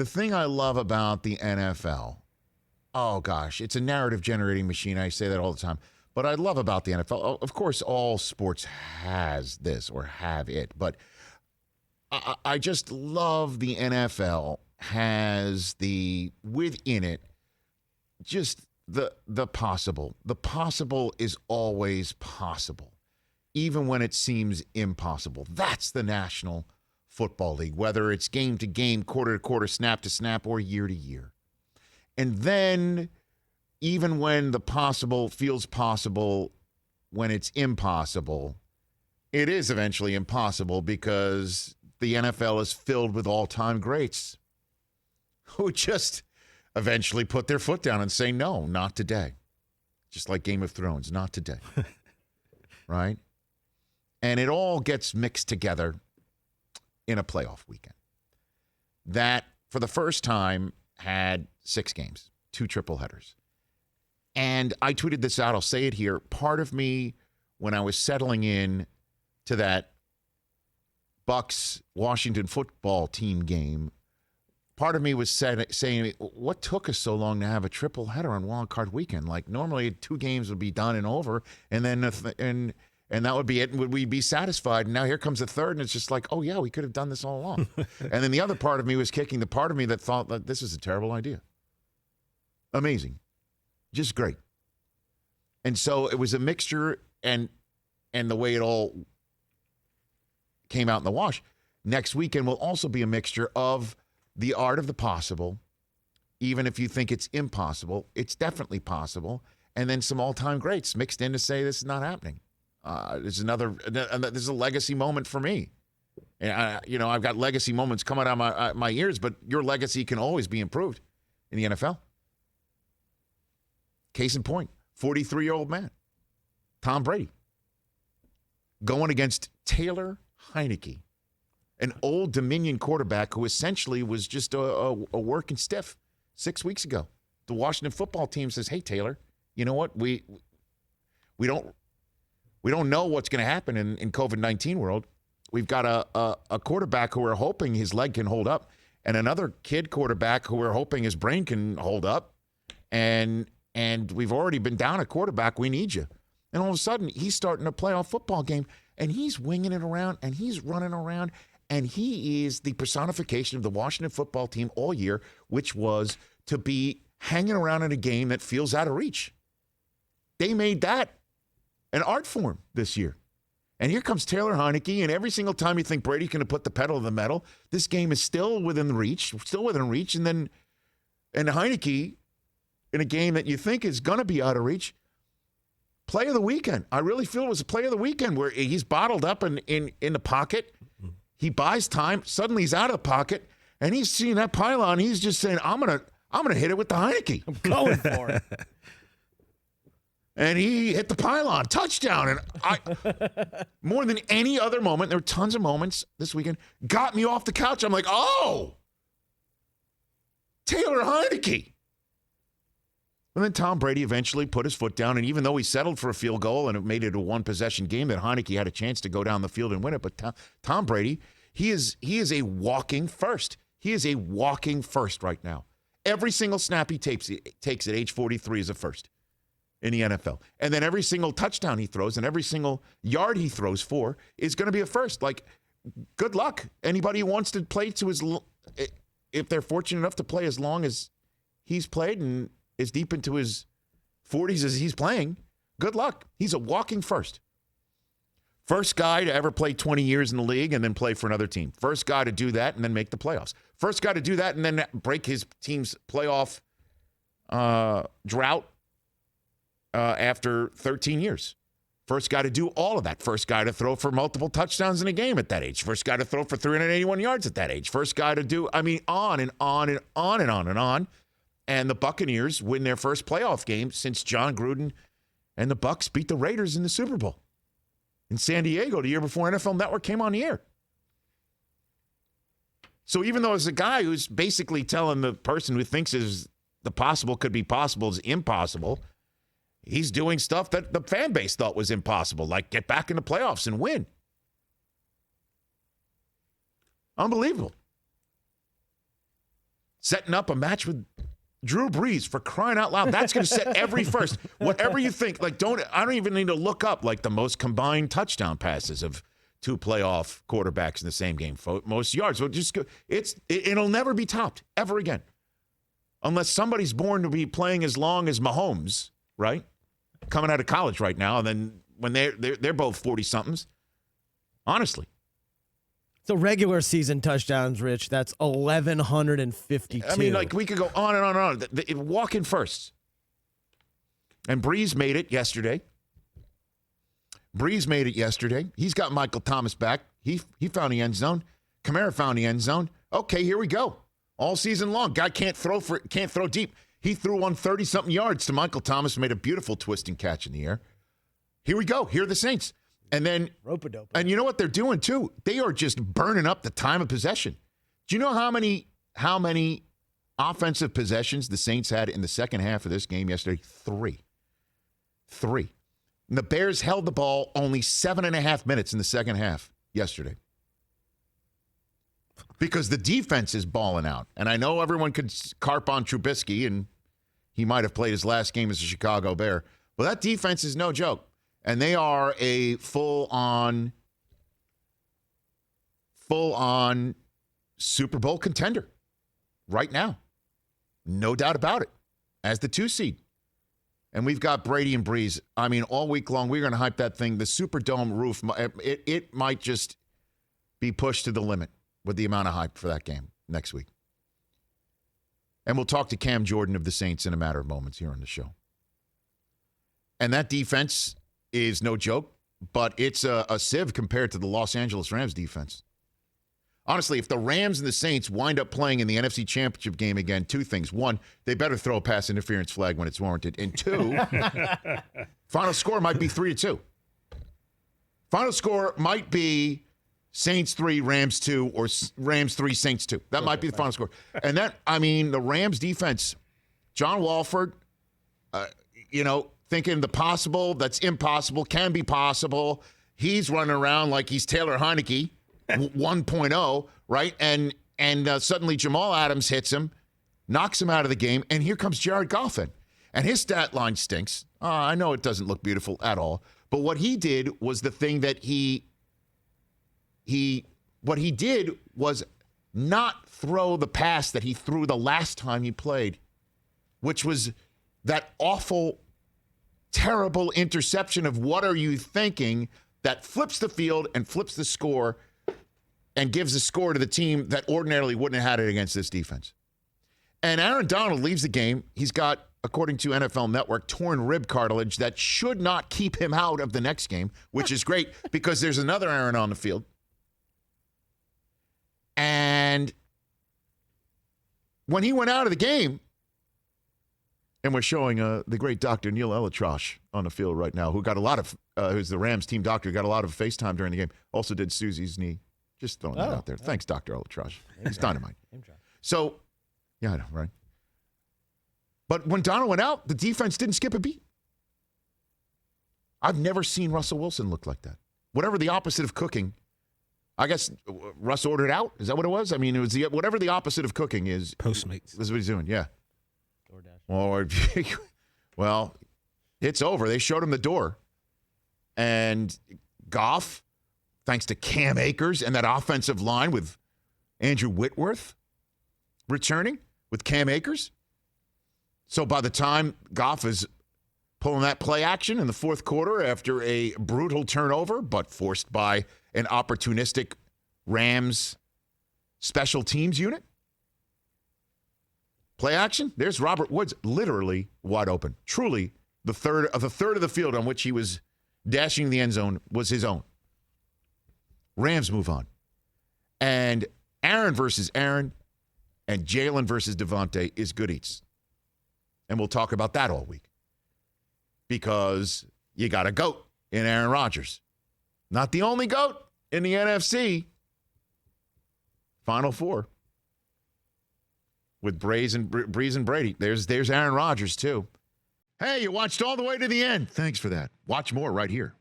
the thing I love about the NFL, oh gosh, it's a narrative generating machine. I say that all the time. But I love about the NFL, of course, all sports has this or have it. But I just love the NFL has within it, just the possible. The possible is always possible, even when it seems impossible. That's the National Football League, whether it's game to game, quarter to quarter, snap to snap, or year to year. And then, even when the possible feels possible, when it's impossible, it is eventually impossible because the NFL is filled with all-time greats who just eventually put their foot down and say, no, not today. Just like Game of Thrones, not today. Right? And it all gets mixed together in a playoff weekend that, for the first time, had 6 games, 2 triple headers. And I tweeted this out. I'll say it here. Part of me, when I was settling in to that Bucs-Washington football team game, part of me was saying, what took us so long to have a triple header on Wild Card Weekend? Like, normally 2 games would be done and over, and then and that would be it, and would we be satisfied? And now here comes a third, and it's just like, oh, yeah, we could have done this all along. And then the other part of me was kicking the part of me that thought that this is a terrible idea. Amazing. Just great. And so it was a mixture, and the way it all came out in the wash. Next weekend will also be a mixture of the art of the possible. Even if you think it's impossible, it's definitely possible. And then some all-time greats mixed in to say this is not happening. This is a legacy moment for me. And I've got legacy moments coming out of my ears, but your legacy can always be improved in the NFL. Case in point, 43-year-old man, Tom Brady, going against Taylor Heineke, an Old Dominion quarterback who essentially was just a working stiff 6 weeks ago. The Washington football team says, hey, Taylor, you know what? We don't know what's going to happen in COVID-19 world. We've got a quarterback who we're hoping his leg can hold up, and another kid quarterback who we're hoping his brain can hold up, and we've already been down a quarterback. We need you. And all of a sudden, he's starting a playoff football game, and he's winging it around, and he's running around, and he is the personification of the Washington football team all year, which was to be hanging around in a game that feels out of reach. They made that an art form this year. And here comes Taylor Heineke, and every single time you think Brady's going to put the pedal to the metal, this game is still within reach, and Heineke, in a game that you think is going to be out of reach, play of the weekend. I really feel it was a play of the weekend where he's bottled up in the pocket. He buys time. Suddenly he's out of the pocket, and he's seeing that pylon. He's just saying, I'm gonna hit it with the Heineke. I'm going for it. And he hit the pylon, touchdown. And I, more than any other moment, there were tons of moments this weekend, got me off the couch. I'm like, oh, Taylor Heineke. And then Tom Brady eventually put his foot down, and even though he settled for a field goal and it made it a one-possession game, that Heineke had a chance to go down the field and win it. But Tom Brady, he is a walking first. He is a walking first right now. Every single snap he takes at age 43 is a first in the NFL. And then every single touchdown he throws and every single yard he throws for is going to be a first. Like, good luck. Anybody who wants to play if they're fortunate enough to play as long as he's played and as deep into his 40s as he's playing, good luck. He's a walking first. First guy to ever play 20 years in the league and then play for another team. First guy to do that and then make the playoffs. First guy to do that and then break his team's playoff drought after 13 years. First guy to do all of that. First guy to throw for multiple touchdowns in a game at that age. First guy to throw for 381 yards at that age. First guy to do, on and on and on and on and on. And the Buccaneers win their first playoff game since John Gruden and the Bucs beat the Raiders in the Super Bowl in San Diego the year before NFL Network came on the air. So even though it's a guy who's basically telling the person who thinks is the possible could be possible is impossible, he's doing stuff that the fan base thought was impossible, like get back in the playoffs and win. Unbelievable. setting up a match with Drew Brees, for crying out loud. That's going to set every first. Whatever you think, I don't even need to look up the most combined touchdown passes of two playoff quarterbacks in the same game, most yards. So it'll never be topped ever again, unless somebody's born to be playing as long as Mahomes, right? Coming out of college right now, and then when they're both 40 somethings. Honestly. So regular season touchdowns, Rich, that's 1,152. I mean, we could go on and on and on. Walk in first. And Breeze made it yesterday. He's got Michael Thomas back. He found the end zone. Kamara found the end zone. Okay, here we go. All season long. Guy can't throw deep. He threw 130-something yards to Michael Thomas, made a beautiful twisting catch in the air. Here we go. Here are the Saints. And then, rope-a-dope. And you know what they're doing too? They are just burning up the time of possession. Do you know how many offensive possessions the Saints had in the second half of this game yesterday? Three. And the Bears held the ball only 7.5 minutes in the second half yesterday. Because the defense is balling out. And I know everyone could carp on Trubisky, and he might have played his last game as a Chicago Bear. But that defense is no joke. And they are a full-on Super Bowl contender right now. No doubt about it. As the 2 seed. And we've got Brady and Breeze. I mean, all week long, we're going to hype that thing. The Superdome roof, it might just be pushed to the limit with the amount of hype for that game next week. And we'll talk to Cam Jordan of the Saints in a matter of moments here on the show. And that defense is no joke, but it's a sieve compared to the Los Angeles Rams defense. Honestly, if the Rams and the Saints wind up playing in the NFC Championship game again, two things. One, they better throw a pass interference flag when it's warranted. And two, final score might be 3-2. Final score might be Saints 3, Rams 2, or Rams 3, Saints 2. That might be the final score. And the Rams defense, John Walford, thinking the possible that's impossible can be possible. He's running around like he's Taylor Heineke 1.0, right? And suddenly Jamal Adams hits him, knocks him out of the game, and here comes Jared Goff in. And his stat line stinks. I know it doesn't look beautiful at all. But what he did was the thing that what he did was not throw the pass that he threw the last time he played, which was that awful, terrible interception of what are you thinking that flips the field and flips the score and gives the score to the team that ordinarily wouldn't have had it against this defense. And Aaron Donald leaves the game. He's got, according to NFL Network, torn rib cartilage that should not keep him out of the next game, which is great because there's another Aaron on the field. And when he went out of the game, and we're showing the great Dr. Neil Elitrosh on the field right now, who got a lot of, who's the Rams team doctor, got a lot of FaceTime during the game. Also did Susie's knee. Just throwing that out there. Thanks, Dr. Elitrosh. He's dynamite. So, yeah, I know, right? But when Donald went out, the defense didn't skip a beat. I've never seen Russell Wilson look like that. Whatever the opposite of cooking, I guess Russ ordered out. Is that what it was? I mean, it was whatever the opposite of cooking is. Postmates. This is what he's doing, yeah. Or, well, it's over. They showed him the door. And Goff, thanks to Cam Akers and that offensive line with Andrew Whitworth returning with Cam Akers. So by the time Goff is pulling that play action in the fourth quarter after a brutal turnover, but forced by an opportunistic Rams special teams unit, play action, there's Robert Woods literally wide open. Truly, the third of the field on which he was dashing the end zone was his own. Rams move on. And Aaron versus Aaron and Jalen versus Devontae is good eats. And we'll talk about that all week. Because you got a GOAT in Aaron Rodgers. Not the only GOAT in the NFC. Final four. With Breeze and Brady. There's Aaron Rodgers, too. Hey, you watched all the way to the end. Thanks for that. Watch more right here.